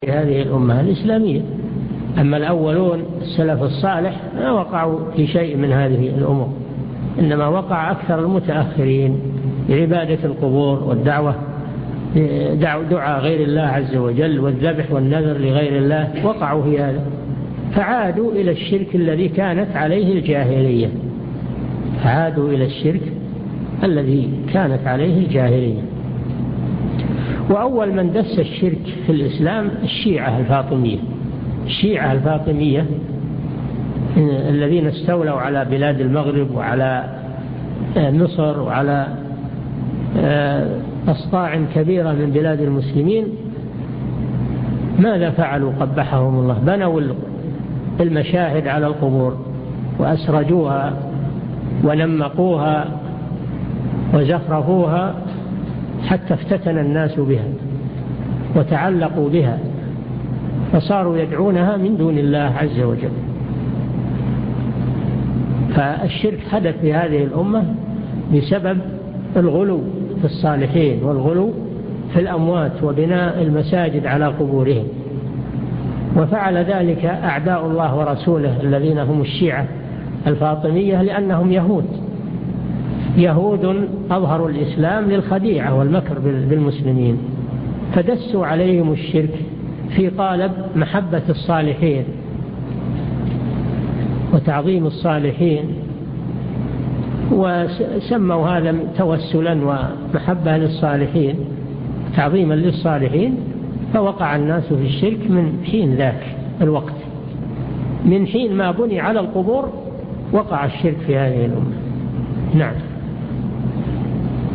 في هذه الأمة الإسلامية. أما الأولون السلف الصالح ما وقعوا في شيء من هذه الأمور، إنما وقع أكثر المتأخرين بعبادة القبور والدعوة دعاء غير الله عز وجل والذبح والنذر لغير الله، وقعوا في هذا فعادوا إلى الشرك الذي كانت عليه الجاهلية، عادوا إلى الشرك الذي كانت عليه الجاهلية. وأول من دس الشرك في الإسلام الشيعة الفاطمية. الشيعة الفاطمية الذين استولوا على بلاد المغرب وعلى مصر وعلى أصقاع كبيرة من بلاد المسلمين، ماذا فعلوا قبحهم الله؟ بنوا المشاهد على القبور وأسرجوها ونمقوها وزخرفوها حتى افتتن الناس بها وتعلقوا بها، فصاروا يدعونها من دون الله عز وجل. فالشرك حدث في هذه الأمة بسبب الغلو في الصالحين والغلو في الأموات وبناء المساجد على قبورهم. وفعل ذلك أعداء الله ورسوله الذين هم الشيعة الفاطمية، لأنهم يهود أظهروا الإسلام للخديعة والمكر بالمسلمين، فدسوا عليهم الشرك في قالب محبة الصالحين وتعظيم الصالحين، وسموا هذا توسلا ومحبة للصالحين تعظيما للصالحين، فوقع الناس في الشرك من حين ذاك الوقت. من حين ما بني على القبور وقع الشرك في هذه الأمة. نعم.